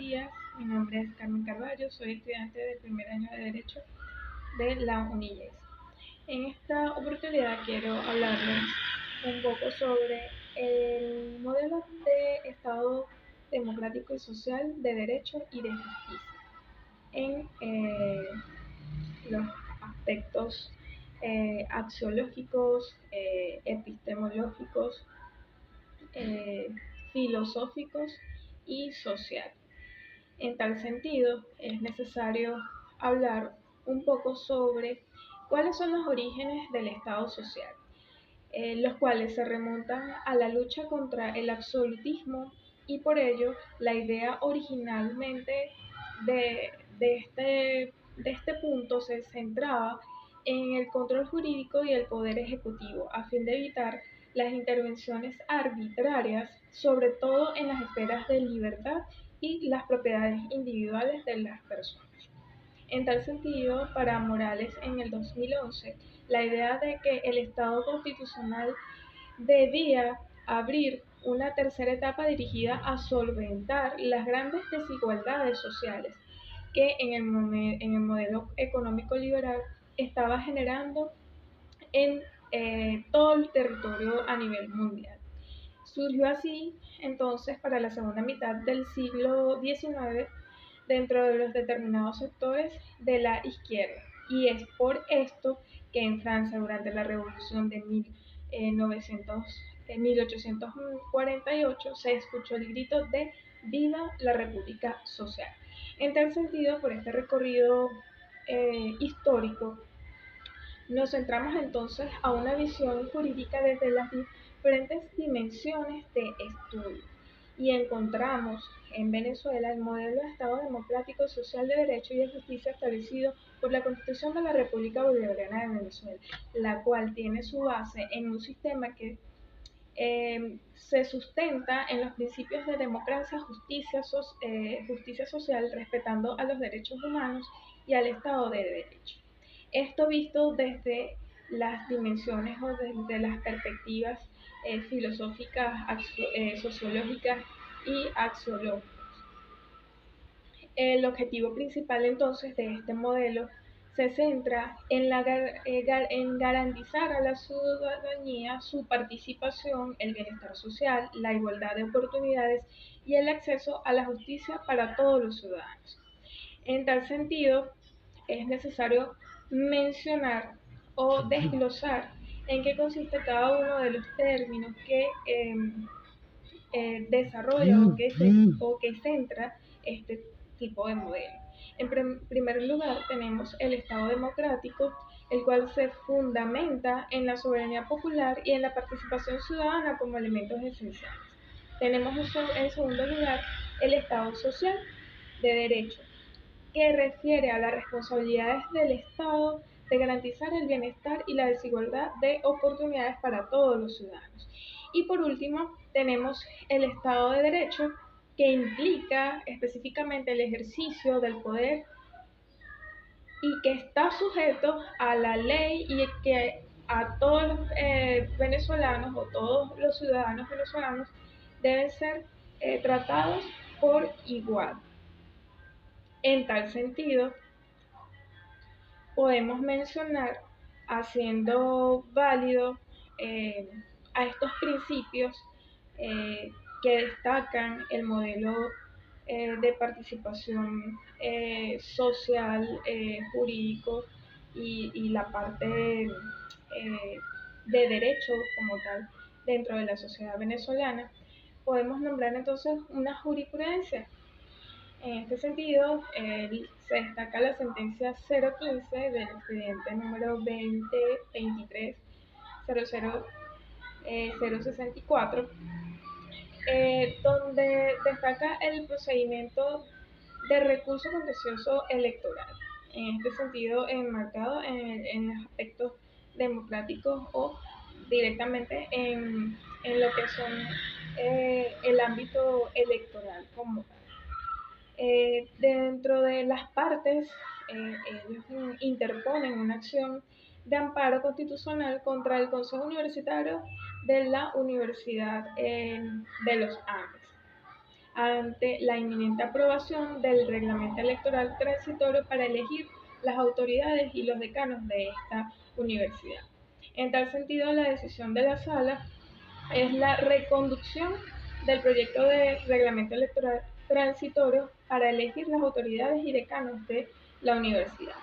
días. Mi nombre es Carmen Carballo, soy estudiante del primer año de Derecho de la UNILLES. En esta oportunidad quiero hablarles un poco sobre el modelo de Estado democrático y social de derecho y de justicia en los aspectos axiológicos, epistemológicos, eh, filosóficos y sociales. En tal sentido, es necesario hablar un poco sobre cuáles son los orígenes del Estado social, los cuales se remontan a la lucha contra el absolutismo y por ello la idea originalmente de, de, este, de este punto se centraba en el control jurídico y el poder ejecutivo a fin de evitar las intervenciones arbitrarias, sobre todo en las esferas de libertad y las propiedades individuales de las personas. En tal sentido, para Morales en el 2011, la idea de que el Estado constitucional debía abrir una tercera etapa dirigida a solventar las grandes desigualdades sociales que en el modelo económico liberal estaba generando en todo el territorio a nivel mundial. Surgió así entonces para la segunda mitad del siglo XIX dentro de los determinados sectores de la izquierda. Y es por esto que en Francia durante la Revolución de 1848 se escuchó el grito de ¡Viva la República Social! En tal sentido, por este recorrido histórico, nos centramos entonces a una visión jurídica desde las diferentes dimensiones de estudio y encontramos en Venezuela el modelo de Estado democrático, social, de derecho y de justicia establecido por la Constitución de la República Bolivariana de Venezuela, la cual tiene su base en un sistema que se sustenta en los principios de democracia, justicia social, respetando a los derechos humanos y al Estado de Derecho. Esto visto desde las dimensiones o desde las perspectivas filosóficas, sociológicas y axiológicas. El objetivo principal entonces de este modelo se centra en garantizar a la ciudadanía su participación, el bienestar social, la igualdad de oportunidades y el acceso a la justicia para todos los ciudadanos. En tal sentido, es necesario mencionar o desglosar en qué consiste cada uno de los términos que desarrolla o que centra este tipo de modelo. En primer lugar, tenemos el Estado democrático, el cual se fundamenta en la soberanía popular y en la participación ciudadana como elementos esenciales. Tenemos en segundo lugar el Estado social de derecho, que refiere a las responsabilidades del Estado de garantizar el bienestar y la desigualdad de oportunidades para todos los ciudadanos. Y por último, tenemos el Estado de Derecho, que implica específicamente el ejercicio del poder y que está sujeto a la ley y que a todos los venezolanos o todos los ciudadanos venezolanos deben ser tratados por igual. En tal sentido, podemos mencionar, haciendo válido eh, a estos principios que destacan el modelo de participación social, jurídico y la parte de derecho como tal dentro de la sociedad venezolana, podemos nombrar entonces una jurisprudencia. En este sentido, se destaca la sentencia 015 del expediente número 2023-00-064, donde destaca el procedimiento de recurso contencioso electoral. En este sentido, enmarcado en los aspectos democráticos o directamente en lo que son el ámbito electoral como tal. Dentro de las partes, ellos interponen una acción de amparo constitucional contra el Consejo Universitario de la Universidad de los Andes. ante la inminente aprobación del reglamento electoral transitorio para elegir las autoridades y los decanos de esta universidad. En tal sentido, la decisión de la sala es la reconducción del proyecto de reglamento electoral transitorio para elegir las autoridades y decanos de la universidad.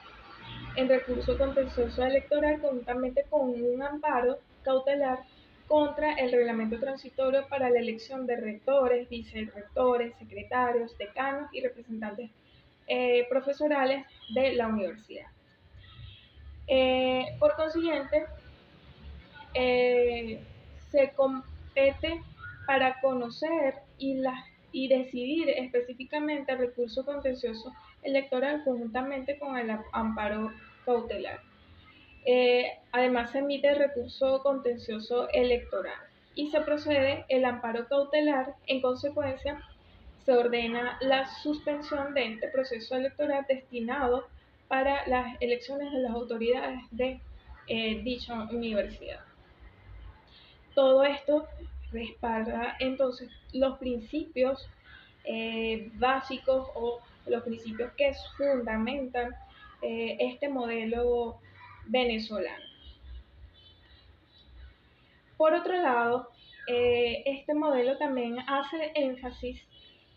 En recurso contencioso electoral, conjuntamente con un amparo cautelar contra el reglamento transitorio para la elección de rectores, vicerrectores, secretarios, decanos y representantes profesorales de la universidad. Por consiguiente, se compete para conocer y decidir específicamente el recurso contencioso electoral conjuntamente con el amparo cautelar. Además, se emite el recurso contencioso electoral y se procede el amparo cautelar. En consecuencia, se ordena la suspensión de este proceso electoral destinado para las elecciones de las autoridades de dicha universidad. Todo esto respalda entonces los principios básicos o los principios que fundamentan este modelo venezolano. Por otro lado, este modelo también hace énfasis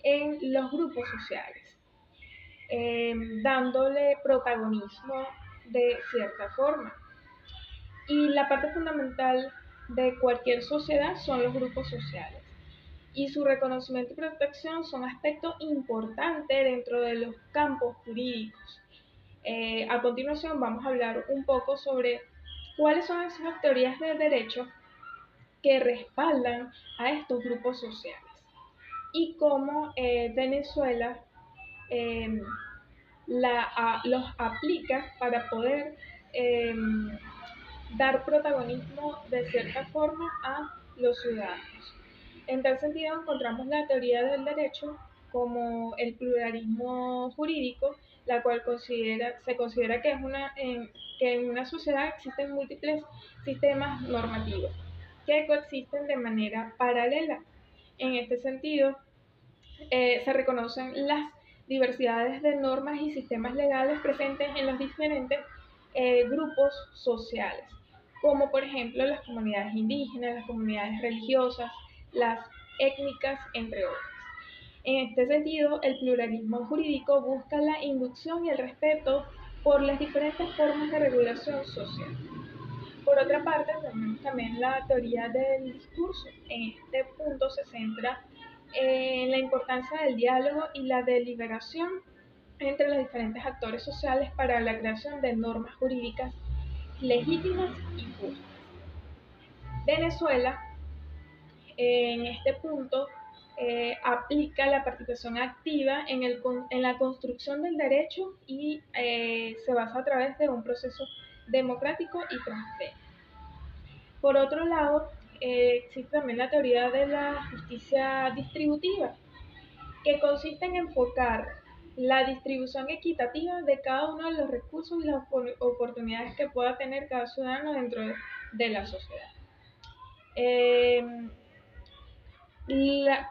en los grupos sociales, dándole protagonismo de cierta forma. Y la parte fundamental de cualquier sociedad son los grupos sociales. Y su reconocimiento y protección son aspectos importantes dentro de los campos jurídicos. A continuación vamos a hablar un poco sobre cuáles son esas teorías de derecho que respaldan a estos grupos sociales y cómo Venezuela los aplica para poder dar protagonismo de cierta forma a los ciudadanos. En tal sentido, encontramos la teoría del derecho como el pluralismo jurídico, la cual se considera que en una sociedad existen múltiples sistemas normativos que coexisten de manera paralela. En este sentido, se reconocen las diversidades de normas y sistemas legales presentes en los diferentes grupos sociales, como por ejemplo las comunidades indígenas, las comunidades religiosas, las étnicas, entre otras. En este sentido, el pluralismo jurídico busca la inducción y el respeto por las diferentes formas de regulación social. Por otra parte, tenemos también la teoría del discurso. En este punto se centra en la importancia del diálogo y la deliberación entre los diferentes actores sociales para la creación de normas jurídicas legítimas y justas. Venezuela, en este punto, aplica la participación activa en la construcción del derecho y se basa a través de un proceso democrático y transparente. Por otro lado, existe también la teoría de la justicia distributiva, que consiste en enfocar la distribución equitativa de cada uno de los recursos y las oportunidades que pueda tener cada ciudadano dentro de la sociedad.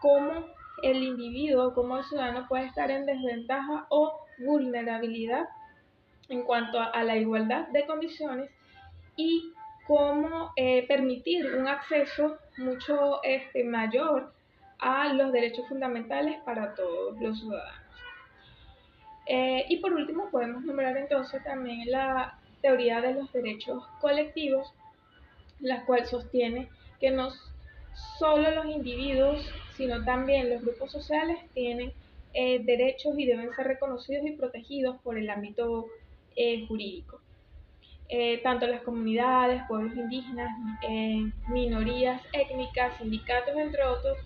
Cómo el individuo, cómo el ciudadano puede estar en desventaja o vulnerabilidad en cuanto a la igualdad de condiciones y cómo permitir un acceso mucho mayor a los derechos fundamentales para todos los ciudadanos. Y por último podemos nombrar entonces también la teoría de los derechos colectivos, la cual sostiene que no solo los individuos, sino también los grupos sociales tienen derechos y deben ser reconocidos y protegidos por el ámbito jurídico. Tanto las comunidades, pueblos indígenas, minorías étnicas, sindicatos, entre otros,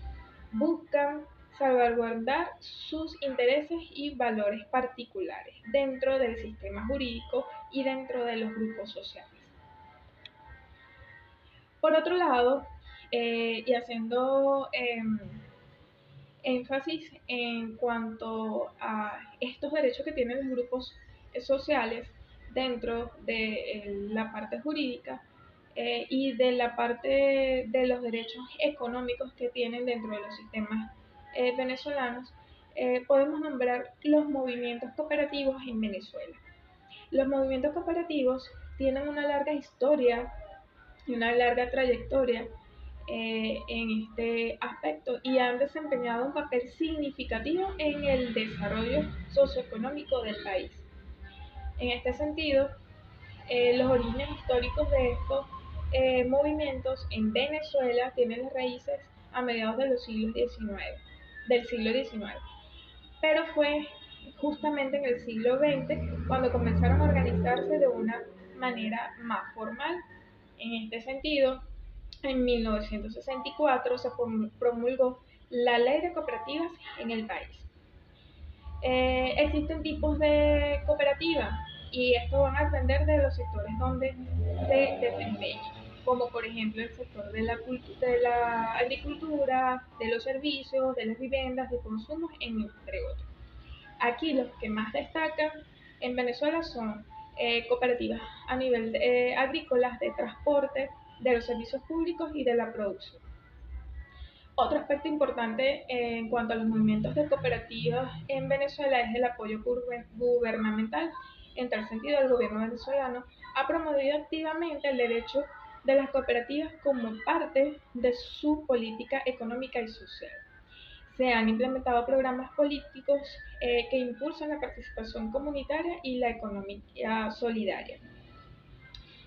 buscan salvaguardar sus intereses y valores particulares dentro del sistema jurídico y dentro de los grupos sociales. Por otro lado, y haciendo énfasis en cuanto a estos derechos que tienen los grupos sociales dentro de la parte jurídica y de la parte de los derechos económicos que tienen dentro de los sistemas venezolanos, podemos nombrar los movimientos cooperativos en Venezuela. Los movimientos cooperativos tienen una larga historia y una larga trayectoria en este aspecto y han desempeñado un papel significativo en el desarrollo socioeconómico del país. En este sentido, los orígenes históricos de estos movimientos en Venezuela tienen las raíces a mediados de los del siglo XIX, pero fue justamente en el siglo XX cuando comenzaron a organizarse de una manera más formal. En este sentido, en 1964 se promulgó la Ley de Cooperativas en el país. Existen tipos de cooperativas y esto van a depender de los sectores donde se desempeñen, como por ejemplo el sector de la agricultura, de los servicios, de las viviendas, de consumo, entre otros. Aquí los que más destacan en Venezuela son cooperativas a nivel agrícolas, de transporte, de los servicios públicos y de la producción. Otro aspecto importante en cuanto a los movimientos de cooperativas en Venezuela es el apoyo gubernamental. En tal sentido, el gobierno venezolano ha promovido activamente el derecho de las cooperativas como parte de su política económica y social. Se han implementado programas políticos que impulsan la participación comunitaria y la economía solidaria.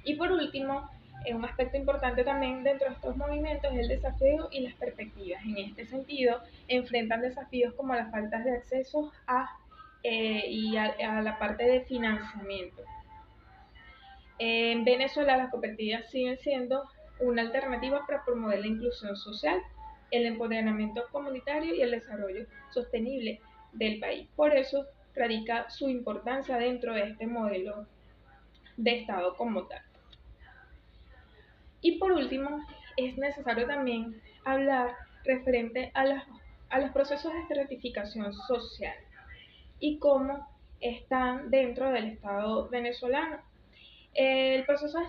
Y por último, un aspecto importante también dentro de estos movimientos es el desafío y las perspectivas. En este sentido, enfrentan desafíos como la falta de acceso a la parte de financiamiento. En Venezuela las cooperativas siguen siendo una alternativa para promover la inclusión social, el empoderamiento comunitario y el desarrollo sostenible del país. Por eso radica su importancia dentro de este modelo de Estado como tal. Y por último, es necesario también hablar referente a los procesos de estratificación social y cómo están dentro del Estado venezolano. El proceso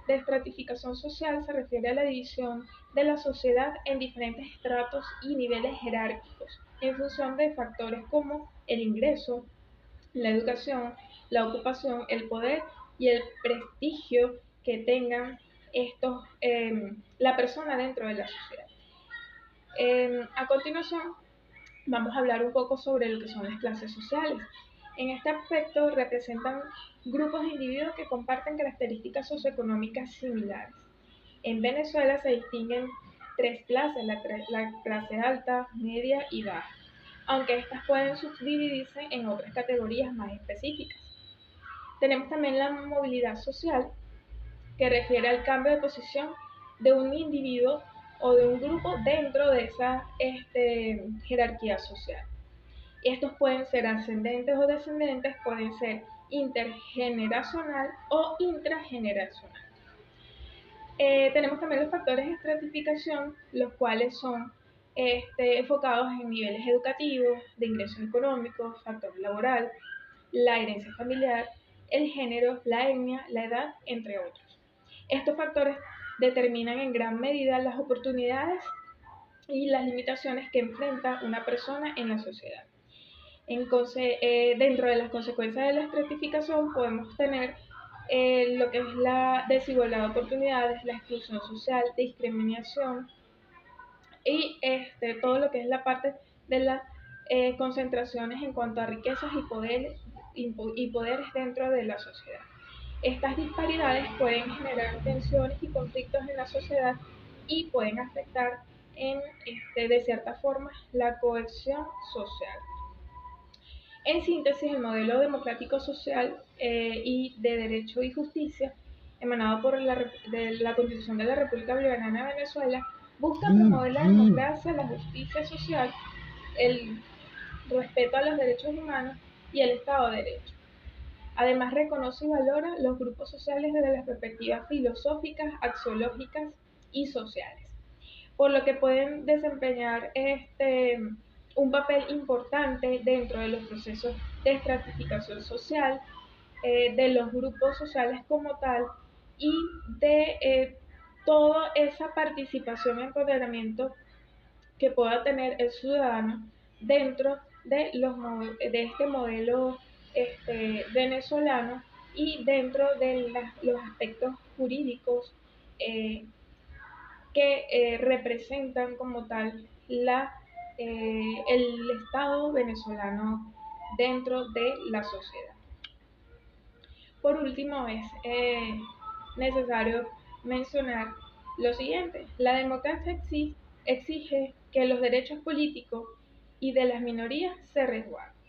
de estratificación social se refiere a la división de la sociedad en diferentes estratos y niveles jerárquicos en función de factores como el ingreso, la educación, la ocupación, el poder y el prestigio que tengan la persona dentro de la sociedad. A continuación, vamos a hablar un poco sobre lo que son las clases sociales. En este aspecto representan grupos de individuos que comparten características socioeconómicas similares. En Venezuela se distinguen tres clases, la clase alta, media y baja, aunque estas pueden subdividirse en otras categorías más específicas. Tenemos también la movilidad social, que refiere al cambio de posición de un individuo o de un grupo dentro de esa jerarquía social. Estos pueden ser ascendentes o descendentes, pueden ser intergeneracional o intrageneracional. Tenemos también los factores de estratificación, los cuales son enfocados en niveles educativos, de ingresos económicos, factor laboral, la herencia familiar, el género, la etnia, la edad, entre otros. Estos factores determinan en gran medida las oportunidades y las limitaciones que enfrenta una persona en la sociedad. Dentro de las consecuencias de la estratificación podemos tener lo que es la desigualdad de oportunidades, la exclusión social, discriminación y todo lo que es la parte de las concentraciones en cuanto a riquezas y poderes dentro de la sociedad. Estas disparidades pueden generar tensiones y conflictos en la sociedad y pueden afectar de cierta forma la cohesión social. En síntesis, el modelo democrático social y de derecho y justicia emanado por la Constitución de la República Bolivariana de Venezuela busca promover la democracia, la justicia social, el respeto a los derechos humanos y el Estado de Derecho. Además, reconoce y valora los grupos sociales desde las perspectivas filosóficas, axiológicas y sociales, por lo que pueden desempeñar un papel importante dentro de los procesos de estratificación social, de los grupos sociales como tal y de toda esa participación y empoderamiento que pueda tener el ciudadano dentro de, de este modelo venezolano y dentro de los aspectos jurídicos que representan como tal el Estado venezolano dentro de la sociedad. Por último, es necesario mencionar lo siguiente: la democracia exige que los derechos políticos y de las minorías se resguarden.